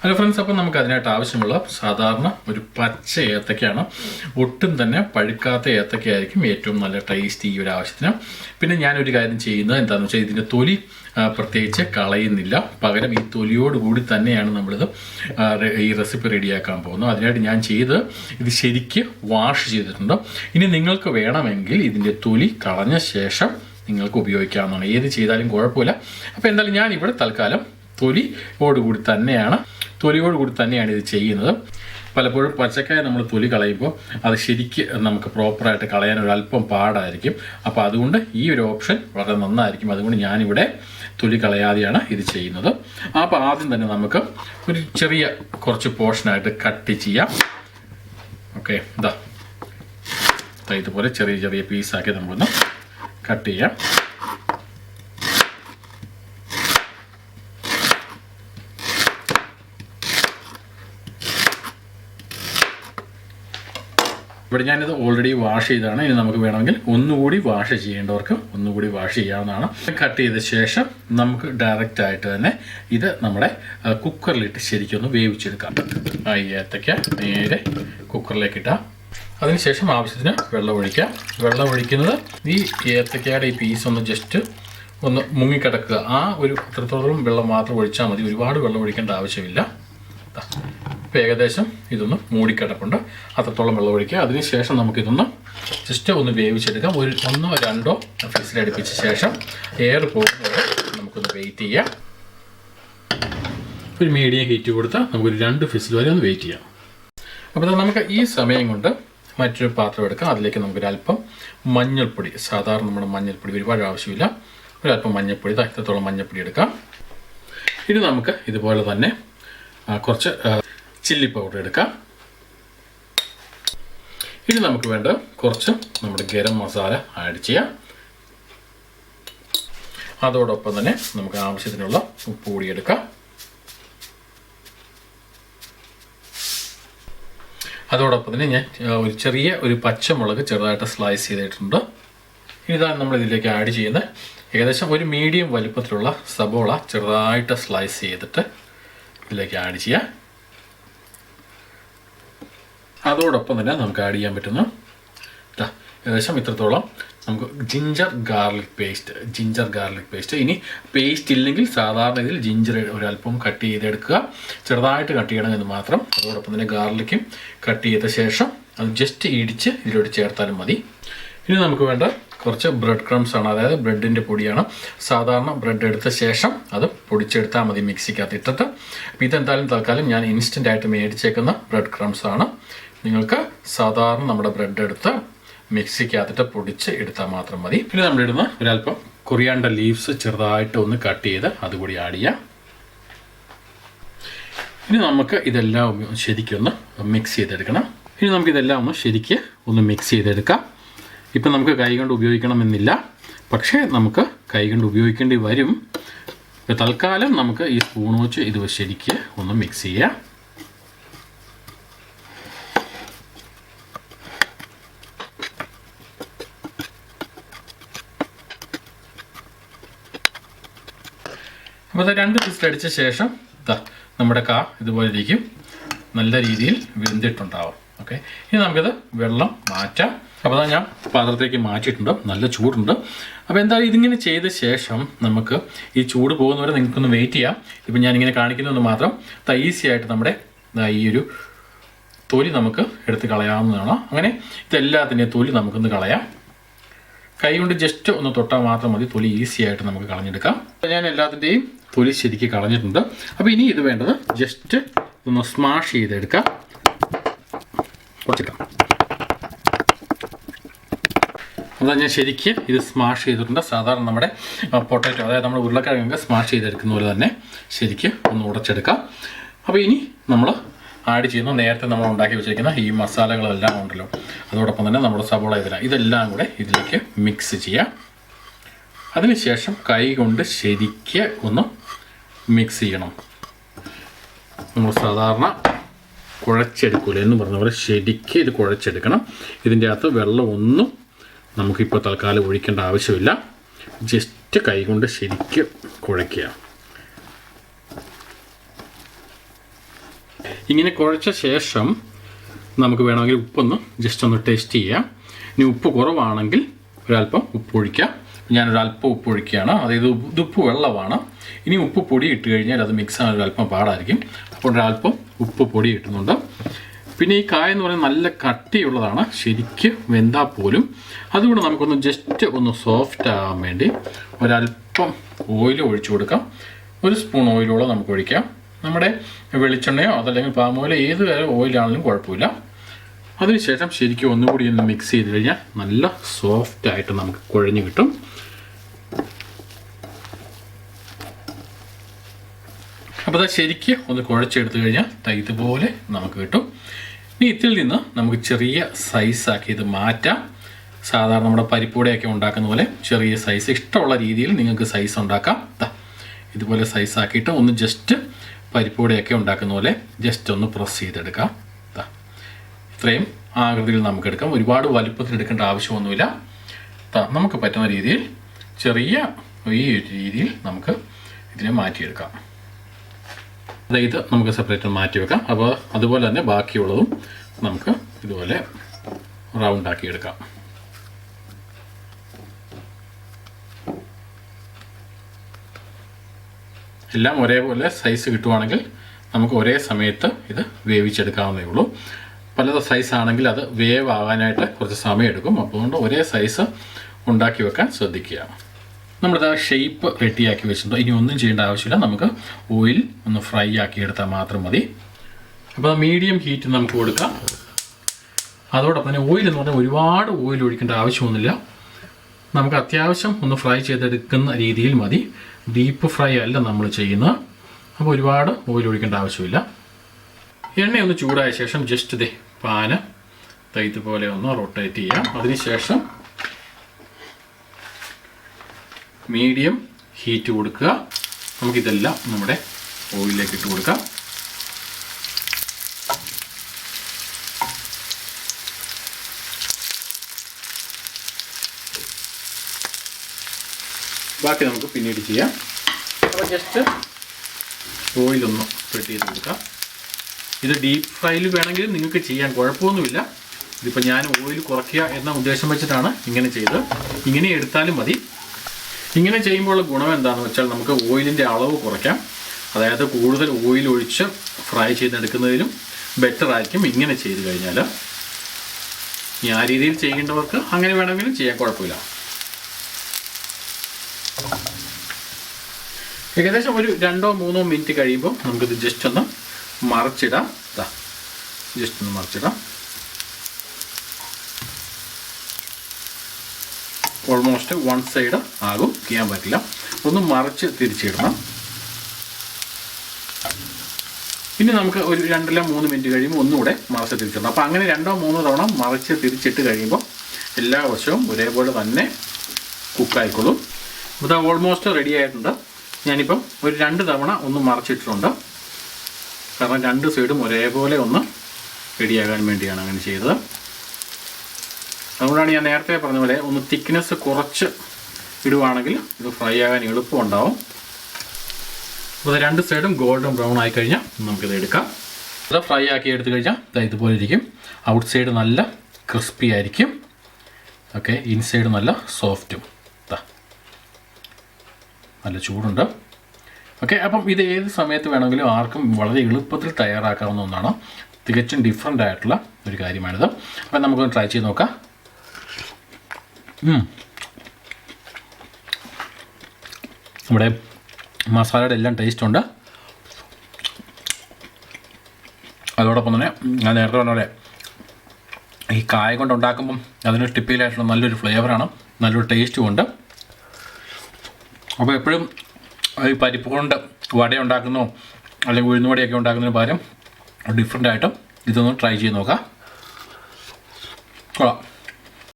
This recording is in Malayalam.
ഹലോ ഫ്രണ്ട്സ്, അപ്പോൾ നമുക്ക് അതിനായിട്ട് ആവശ്യമുള്ള സാധാരണ ഒരു പച്ച ഏത്തക്കയാണ്. ഒട്ടും തന്നെ പഴുക്കാത്ത ഏത്തക്കയായിരിക്കും ഏറ്റവും നല്ല ടേസ്റ്റ് ഈ ഒരു ആവശ്യത്തിന്. പിന്നെ ഞാനൊരു കാര്യം ചെയ്യുന്നത് എന്താണെന്ന് വെച്ചാൽ ഇതിൻ്റെ തൊലി പ്രത്യേകിച്ച് കളയുന്നില്ല. പകരം ഈ തൊലിയോടുകൂടി തന്നെയാണ് നമ്മളിത് ഈ റെസിപ്പി റെഡിയാക്കാൻ പോകുന്നത്. അതിനായിട്ട് ഞാൻ ഇത് ശരിക്ക് വാഷ് ചെയ്തിട്ടുണ്ട്. ഇനി നിങ്ങൾക്ക് വേണമെങ്കിൽ ഇതിൻ്റെ തൊലി കളഞ്ഞ ശേഷം നിങ്ങൾക്ക് ഉപയോഗിക്കാവുന്നതാണ്. ഏത് ചെയ്താലും കുഴപ്പമില്ല. അപ്പോൾ എന്തായാലും ഞാനിവിടെ തൽക്കാലം തൊലിയോടുകൂടി തന്നെയാണ് ഇത് ചെയ്യുന്നത്. പലപ്പോഴും പച്ചക്കായ നമ്മൾ തൊലി കളയുമ്പോൾ അത് ശരിക്ക് നമുക്ക് പ്രോപ്പറായിട്ട് കളയാൻ ഒരല്പം പാടായിരിക്കും. അപ്പോൾ അതുകൊണ്ട് ഈ ഒരു ഓപ്ഷൻ വളരെ നന്നായിരിക്കും. അതുകൊണ്ട് ഞാനിവിടെ തൊലി കളയാതെയാണ് ഇത് ചെയ്യുന്നത്. അപ്പോൾ ആദ്യം തന്നെ നമുക്ക് ഒരു കുറച്ച് പോർഷനായിട്ട് കട്ട് ചെയ്യാം. ഓക്കെ, ഇതുപോലെ ചെറിയ പീസാക്കി നമ്മളൊന്ന് കട്ട് ചെയ്യാം. ഇവിടെ ഞാനിത് ഓൾറെഡി വാഷ് ചെയ്താണ്. ഇനി നമുക്ക് വേണമെങ്കിൽ ഒന്നുകൂടി വാഷ് ചെയ്യേണ്ടവർക്ക് ഒന്നുകൂടി വാഷ് ചെയ്യാവുന്നതാണ്. കട്ട് ചെയ്ത ശേഷം നമുക്ക് ഡയറക്റ്റ് ആയിട്ട് തന്നെ ഇത് നമ്മുടെ കുക്കറിലിട്ട് ശരിക്കൊന്ന് വേവിച്ചെടുക്കാം. ഈ ഏത്തയ്ക്ക നേരെ കുക്കറിലേക്ക് ഇട്ടാം. അതിനുശേഷം ആവശ്യത്തിന് വെള്ളം ഒഴിക്കാം. വെള്ളം ഒഴിക്കുന്നത് ഈ ഏത്തയ്ക്കയുടെ ഈ പീസ് ഒന്ന് ജസ്റ്റ് ഒന്ന് മുങ്ങിക്കിടക്കുക. അത്രത്തോളം വെള്ളം മാത്രം ഒഴിച്ചാൽ മതി. ഒരുപാട് വെള്ളം ഒഴിക്കേണ്ട ആവശ്യമില്ല. ഇപ്പോൾ ഏകദേശം ഇതൊന്ന് മൂടിക്കിടപ്പുണ്ട്. അത്രത്തോളം വെള്ളം ഒഴിക്കുക. അതിനുശേഷം നമുക്കിതൊന്ന് ജസ്റ്റ് ഒന്ന് വേവിച്ചെടുക്കാം. ഒന്നോ രണ്ടോ ഫിസിലടുപ്പിച്ച ശേഷം എയർ പോകുന്നത് നമുക്കൊന്ന് വെയിറ്റ് ചെയ്യാം. ഒരു മീഡിയം ഹീറ്റ് കൊടുത്താൽ നമുക്കൊരു 2 ഫിസിൽ വരെ ഒന്ന് വെയിറ്റ് ചെയ്യാം. അപ്പോൾ നമുക്ക് ഈ സമയം കൊണ്ട് മറ്റൊരു പാത്രം എടുക്കാം. അതിലേക്ക് നമുക്കൊരല്പം മഞ്ഞൾപ്പൊടി, സാധാരണ നമ്മുടെ മഞ്ഞൾപ്പൊടി ഒരുപാട് ആവശ്യമില്ല, ഒരല്പം മഞ്ഞൾപ്പൊടി, ഇത്രത്തോളം മഞ്ഞൾപ്പൊടി എടുക്കാം. ഇനി നമുക്ക് ഇതുപോലെ തന്നെ കുറച്ച് ചില്ലി പൗഡർ എടുക്കാം. ഇനി നമുക്ക് വേണ്ട കുറച്ച് നമ്മുടെ ഗരം മസാല ആഡ് ചെയ്യാം. അതോടൊപ്പം തന്നെ നമുക്ക് ആവശ്യത്തിനുള്ള ഉപ്പ് കൂടി എടുക്കാം. അതോടൊപ്പം തന്നെ ഞാൻ ഒരു പച്ചമുളക് ചെറുതായിട്ട് സ്ലൈസ് ചെയ്തിട്ടുണ്ട്. ഇതാണ് നമ്മൾ ഇതിലേക്ക് ആഡ് ചെയ്യുന്നത്. ഏകദേശം ഒരു മീഡിയം വലുപ്പത്തിലുള്ള സബോള ചെറുതായിട്ട് സ്ലൈസ് ചെയ്തിട്ട് ഇതിലേക്ക് ആഡ് ചെയ്യാം. അതോടൊപ്പം തന്നെ നമുക്ക് ആഡ് ചെയ്യാൻ പറ്റുന്ന ഏകദേശം ഇത്രത്തോളം നമുക്ക് ജിഞ്ചർ ഗാർലിക് പേസ്റ്റ്. ഇനി പേസ്റ്റ് ഇല്ലെങ്കിൽ സാധാരണ ഇതിൽ ജിഞ്ചർ ഒരല്പം കട്ട് ചെയ്തെടുക്കുക. ചെറുതായിട്ട് കട്ട് ചെയ്യണമെന്ന് മാത്രം. അതോടൊപ്പം തന്നെ ഗാർലിക്കും കട്ട് ചെയ്ത ശേഷം അത് ജസ്റ്റ് ഇടിച്ച് ഇതിലോട്ട് ചേർത്താലും മതി. ഇനി നമുക്ക് വേണ്ട കുറച്ച് ബ്രെഡ് ക്രംസ് ആണ്, അതായത് ബ്രെഡിൻ്റെ പൊടിയാണ്. സാധാരണ ബ്രെഡ് എടുത്ത ശേഷം അത് പൊടിച്ചെടുത്താൽ മതി മിക്സിക്കകത്ത് ഇട്ടിട്ട്. അപ്പോൾ ഇതെന്തായാലും തൽക്കാലം ഞാൻ ഇൻസ്റ്റൻ്റ് ആയിട്ട് മേടിച്ചേക്കുന്ന ബ്രെഡ് ക്രംസ് ആണ്. നിങ്ങൾക്ക് സാധാരണ നമ്മുടെ ബ്രെഡ് എടുത്ത് മിക്സിക്കകത്തിട്ട് പൊടിച്ച് എടുത്താൽ മാത്രം മതി. പിന്നെ നമ്മളിടുന്ന ഒരല്പം കൊറിയാണ്ടർ ലീവ്സ് ചെറുതായിട്ട് ഒന്ന് കട്ട് ചെയ്ത് അതുകൂടി ആഡ് ചെയ്യാം. ഇനി നമുക്ക് ഇതെല്ലാം ശരിക്കൊന്ന് മിക്സ് ചെയ്തെടുക്കണം. മിക്സ് ചെയ്തെടുക്കാം. ഇപ്പം നമുക്ക് കൈകൊണ്ട് ഉപയോഗിക്കണമെന്നില്ല, പക്ഷേ നമുക്ക് കൈകൊണ്ട് ഉപയോഗിക്കേണ്ടി വരും. തൽക്കാലം നമുക്ക് ഈ സ്പൂൺ വെച്ച് ഇത് ശരിക്ക് ഒന്ന് മിക്സ് ചെയ്യാം. അപ്പോൾ 2 വിസിൽ അടിച്ച ശേഷം നമ്മുടെ ഇതുപോലെ ഇരിക്കും, നല്ല രീതിയിൽ വെന്തിട്ടുണ്ടാവും. ഓക്കെ, ഇനി നമുക്കിത് വെള്ളം മാറ്റാം. അപ്പോൾ ഞാൻ പാത്രത്തേക്ക് മാറ്റിയിട്ടുണ്ട്, നല്ല ചൂടുണ്ട്. അപ്പോൾ എന്തായാലും ഇതിങ്ങനെ ചെയ്ത ശേഷം നമുക്ക് ഈ ചൂട് പോകുന്നവരെ നിങ്ങൾക്കൊന്ന് വെയിറ്റ് ചെയ്യാം. ഇപ്പം ഞാനിങ്ങനെ കാണിക്കുന്നതെന്ന് മാത്രം. ഈസി ആയിട്ട് നമ്മുടെ ഈ ഒരു തൊലി നമുക്ക് എടുത്ത് കളയാവുന്നതാണ്. അങ്ങനെ ഇതെല്ലാത്തിൻ്റെയും തൊലി നമുക്കൊന്ന് കളയാം. കൈ കൊണ്ട് ജസ്റ്റ് ഒന്ന് തൊട്ടാൽ മാത്രം മതി, തൊലി ഈസി ആയിട്ട് നമുക്ക് കളഞ്ഞെടുക്കാം. ഞാൻ എല്ലാത്തിൻ്റെയും തൊലി ശരിക്ക് കളഞ്ഞിട്ടുണ്ട്. അപ്പോൾ ഇനി ഇത് വേണ്ടത് ജസ്റ്റ് ഒന്ന് സ്മാഷ് ചെയ്തെടുക്കാം. കുറച്ചെടുക്കാം. അതാ ഞാൻ ശരിക്ക് ഇത് സ്മാഷ് ചെയ്തിട്ടുണ്ട്. സാധാരണ നമ്മുടെ പൊട്ടാറ്റോ, അതായത് നമ്മുടെ ഉരുളക്കിഴങ്ങ് സ്മാഷ് ചെയ്തെടുക്കുന്ന പോലെ തന്നെ ശരിക്ക് ഒന്ന് ഉടച്ചെടുക്കാം. അപ്പോൾ ഇനി നമ്മൾ ആഡ് ചെയ്യുന്ന നേരത്തെ നമ്മൾ ഉണ്ടാക്കി വെച്ചിരിക്കുന്ന ഈ മസാലകളെല്ലാം ഉണ്ടല്ലോ, അതോടൊപ്പം തന്നെ നമ്മുടെ സവോള ഇതെല്ലാം കൂടെ ഇതിലേക്ക് മിക്സ് ചെയ്യാം. അതിനുശേഷം കൈ കൊണ്ട് ശരിക്ക് ഒന്ന് മിക്സ് ചെയ്യണം. നമ്മൾ സാധാരണ കുഴച്ചെടുക്കില്ല എന്ന് പറഞ്ഞ പോലെ ശരിക്ക് ഇത് കുഴച്ചെടുക്കണം. ഇതിൻ്റെ അകത്ത് വെള്ളമൊന്നും നമുക്കിപ്പോൾ തൽക്കാലം ഒഴിക്കേണ്ട ആവശ്യമില്ല. ജസ്റ്റ് കൈ കൊണ്ട് ശരിക്ക് കുഴയ്ക്കുക. ഇങ്ങനെ കുഴച്ച ശേഷം നമുക്ക് വേണമെങ്കിൽ ഉപ്പൊന്ന് ജസ്റ്റ് ഒന്ന് ടേസ്റ്റ് ചെയ്യാം. ഇനി ഉപ്പ് കുറവാണെങ്കിൽ ഒരല്പം ഉപ്പ് ഒഴിക്കാം. ഞാനൊരല്പം ഉപ്പ് ഒഴിക്കുകയാണ്. അതായത് ഉപ്പ് വെള്ളമാണ്. ഇനി ഉപ്പ് പൊടി ഇട്ട് കഴിഞ്ഞാൽ അത് മിക്സ് ആകാൻ ഒരല്പം പാടായിരിക്കും. അപ്പോൾ ഒരല്പം ഉപ്പ് പൊടി ഇട്ടുന്നുണ്ട്. പിന്നെ ഈ കായ എന്ന് പറയുന്നത് നല്ല കട്ടിയുള്ളതാണ്, ശരിക്ക് വെന്താൽ പോലും. അതുകൊണ്ട് നമുക്കൊന്ന് ജസ്റ്റ് ഒന്ന് സോഫ്റ്റ് ആകാൻ വേണ്ടി ഒരല്പം ഓയിൽ ഒഴിച്ചു കൊടുക്കാം. 1 സ്പൂൺ ഓയിലോളം നമുക്ക് ഒഴിക്കാം. നമ്മുടെ വെളിച്ചെണ്ണയോ അതല്ലെങ്കിൽ പാം ഓയിലോ ഏത് ഓയിലാണെങ്കിലും കുഴപ്പമില്ല. അതിനുശേഷം ശരിക്കും ഒന്നുകൂടി ഒന്ന് മിക്സ് ചെയ്ത് കഴിഞ്ഞാൽ നല്ല സോഫ്റ്റായിട്ട് നമുക്ക് കുഴഞ്ഞ് കിട്ടും. അപ്പോൾ അത് ശരിക്കും ഒന്ന് കുഴച്ചെടുത്ത് കഴിഞ്ഞാൽ ഇതുപോലെ നമുക്ക് കിട്ടും. ഇനി ഇതിൽ നിന്ന് നമുക്ക് ചെറിയ സൈസാക്കി ഇത് മാറ്റാം. സാധാരണ നമ്മുടെ പരിപ്പൂടയൊക്കെ ഉണ്ടാക്കുന്ന പോലെ ചെറിയ സൈസ്, ഇഷ്ടമുള്ള രീതിയിൽ നിങ്ങൾക്ക് സൈസ് ഉണ്ടാക്കാം. ഇതുപോലെ സൈസാക്കിയിട്ട് ഒന്ന് ജസ്റ്റ് പരിപ്പൂടയൊക്കെ ഉണ്ടാക്കുന്ന പോലെ ജസ്റ്റ് ഒന്ന് പ്രസ് ചെയ്തെടുക്കാം. ഇത്രയും ആകൃതിയിൽ നമുക്ക് എടുക്കാം. ഒരുപാട് വലുപ്പത്തിൽ എടുക്കേണ്ട ആവശ്യമൊന്നുമില്ല. നമുക്ക് പറ്റുന്ന രീതിയിൽ ചെറിയ ഈ രീതിയിൽ നമുക്ക് ഇതിനെ മാറ്റിയെടുക്കാം. അതായത് നമുക്ക് സെപ്പറേറ്റ് മാറ്റി വെക്കാം. അപ്പോൾ അതുപോലെ തന്നെ ബാക്കിയുള്ളതും നമുക്ക് ഇതുപോലെ റൗണ്ടാക്കി എടുക്കാം. എല്ലാം ഒരേപോലെ സൈസ് കിട്ടുവാണെങ്കിൽ നമുക്ക് ഒരേ സമയത്ത് ഇത് വേവിച്ചെടുക്കാവുന്നേ ഉള്ളൂ. പല സൈസാണെങ്കിൽ അത് വേവ് ആകാനായിട്ട് കുറച്ച് സമയമെടുക്കും. അതുകൊണ്ട് ഒരേ സൈസ് ഉണ്ടാക്കി വെക്കാൻ ശ്രദ്ധിക്കുക. നമ്മളിത് ഷേപ്പ് റെഡിയാക്കി വെച്ചിട്ടുണ്ട്. ഇനി ഒന്നും ചെയ്യേണ്ട ആവശ്യമില്ല. നമുക്ക് ഓയിൽ ഒന്ന് ഫ്രൈ ആക്കി എടുത്താൽ മാത്രം മതി. അപ്പോൾ മീഡിയം ഹീറ്റ് നമുക്ക് കൊടുക്കാം. അതോടൊപ്പം തന്നെ ഓയിൽ എന്ന് പറഞ്ഞാൽ ഒരുപാട് ഓയിൽ ഒഴിക്കേണ്ട ആവശ്യമൊന്നുമില്ല. നമുക്ക് അത്യാവശ്യം ഒന്ന് ഫ്രൈ ചെയ്തെടുക്കുന്ന രീതിയിൽ മതി. ഡീപ്പ് ഫ്രൈ അല്ല നമ്മൾ ചെയ്യുന്നത്. അപ്പോൾ ഒരുപാട് ഓയിൽ ഒഴിക്കേണ്ട ആവശ്യമില്ല. എണ്ണയൊന്ന് ചൂടായ ശേഷം ജസ്റ്റ് പാന് ഇതുപോലെ ഒന്ന് റൊട്ടേറ്റ് ചെയ്യാം. അതിനുശേഷം മീഡിയം ഹീറ്റ് കൊടുക്കുക. നമുക്കിതെല്ലാം നമ്മുടെ ഓയിലിലേക്ക് ഇട്ട് കൊടുക്കാം. ബാക്കി നമുക്ക് പിന്നീട് ചെയ്യാം. അപ്പോൾ ജസ്റ്റ് ഓയിലൊന്ന് സ്പ്രെഡ് ചെയ്ത് കൊടുക്കാം. ഇത് ഡീപ്പ് ഫ്രൈയിൽ വേണമെങ്കിൽ നിങ്ങൾക്ക് ചെയ്യാൻ കുഴപ്പമൊന്നുമില്ല. ഇതിപ്പോൾ ഞാൻ ഓയിൽ കുറയ്ക്കുക എന്ന ഉദ്ദേശം വെച്ചിട്ടാണ് ഇങ്ങനെ ചെയ്ത്. ഇങ്ങനെ എടുത്താലും മതി. ഇങ്ങനെ ചെയ്യുമ്പോൾ ഗുണം എന്താണെന്ന് വെച്ചാൽ നമുക്ക് ഓയിലിൻ്റെ അളവ് കുറയ്ക്കാം. അതായത് കൂടുതൽ ഓയിൽ ഒഴിച്ച് ഫ്രൈ ചെയ്തെടുക്കുന്നതിലും ബെറ്റർ ആയിരിക്കും ഇങ്ങനെ ചെയ്ത് കഴിഞ്ഞാൽ. ഈ ആ രീതിയിൽ ചെയ്യേണ്ടവർക്ക് അങ്ങനെ വേണമെങ്കിലും ചെയ്യാൻ കുഴപ്പമില്ല. ഏകദേശം ഒരു 2-3 മിനിറ്റ് കഴിയുമ്പോൾ നമുക്കിത് ജസ്റ്റ് ഒന്ന് മറിച്ചിടാം. ജസ്റ്റ് ഒന്ന് മറിച്ചിടാം. ഓൾമോസ്റ്റ് 1 സൈഡ് ആകും, ചെയ്യാൻ പറ്റില്ല. ഒന്ന് മറിച്ച് തിരിച്ചിടണം. ഇനി നമുക്ക് ഒരു 2-3 മിനിറ്റ് കഴിയുമ്പോൾ ഒന്നുകൂടെ മറിച്ച് തിരിച്ചിടണം. അപ്പോൾ അങ്ങനെ 2-3 തവണ മറിച്ച് തിരിച്ചിട്ട് കഴിയുമ്പോൾ എല്ലാ വശവും ഒരേപോലെ തന്നെ കുക്കായിക്കോളും. ഇത് ഓൾമോസ്റ്റ് റെഡി ആയിട്ടുണ്ട്. ഞാനിപ്പം ഒരു 2 തവണ ഒന്ന് മറിച്ചിട്ടിട്ടുണ്ട്. കാരണം 2 സൈഡും ഒരേപോലെ ഒന്ന് റെഡിയാകാൻ വേണ്ടിയാണ് അങ്ങനെ ചെയ്തത്. അതുകൊണ്ടാണ് ഞാൻ നേരത്തെ പറഞ്ഞ പോലെ ഒന്ന് തിക്നെസ് കുറച്ച് ഇടുവാണെങ്കിൽ ഇത് ഫ്രൈ ആകാൻ എളുപ്പമുണ്ടാവും. അപ്പോൾ 2 സൈഡും ഗോൾഡൻ ബ്രൗൺ ആയി കഴിഞ്ഞാൽ നമുക്കിത് എടുക്കാം. ഇത് ഫ്രൈ ആക്കി എടുത്തു കഴിഞ്ഞാൽ ഇതുപോലെ ഇരിക്കും. ഔട്ട് സൈഡ് നല്ല ക്രിസ്പി ആയിരിക്കും. ഓക്കെ, ഇൻസൈഡ് നല്ല സോഫ്റ്റും. നല്ല ചൂടുണ്ട്. ഓക്കെ, അപ്പം ഇത് ഏത് സമയത്ത് വേണമെങ്കിലും ആർക്കും വളരെ എളുപ്പത്തിൽ തയ്യാറാക്കാവുന്ന ഒന്നാണ്. തികച്ചും ഡിഫറെൻ്റ് ആയിട്ടുള്ള ഒരു കാര്യമാണിത്. അപ്പം നമുക്കൊന്ന് ട്രൈ ചെയ്ത് നോക്കാം. നമ്മുടെ മസാലയുടെ എല്ലാം ടേസ്റ്റ് ഉണ്ട്. അതോടൊപ്പം തന്നെ ഞാൻ നേരത്തെ പറഞ്ഞ പോലെ ഈ കായ കൊണ്ട് ഉണ്ടാക്കുമ്പം അതിന് ടിപ്പിക്കലായിട്ടുള്ള നല്ലൊരു ഫ്ലേവറാണ്, നല്ലൊരു ടേസ്റ്റും ഉണ്ട്. അപ്പോൾ എപ്പോഴും ഈ പരിപ്പ് കൊണ്ട് വട ഉണ്ടാക്കുന്നോ അല്ലെങ്കിൽ ഉഴുന്നുവടയൊക്കെ ഉണ്ടാക്കുന്നതിന് പകരം ഡിഫറെൻ്റ് ആയിട്ടും ഇതൊന്ന് ട്രൈ ചെയ്ത് നോക്കാം. കൊള്ളാം.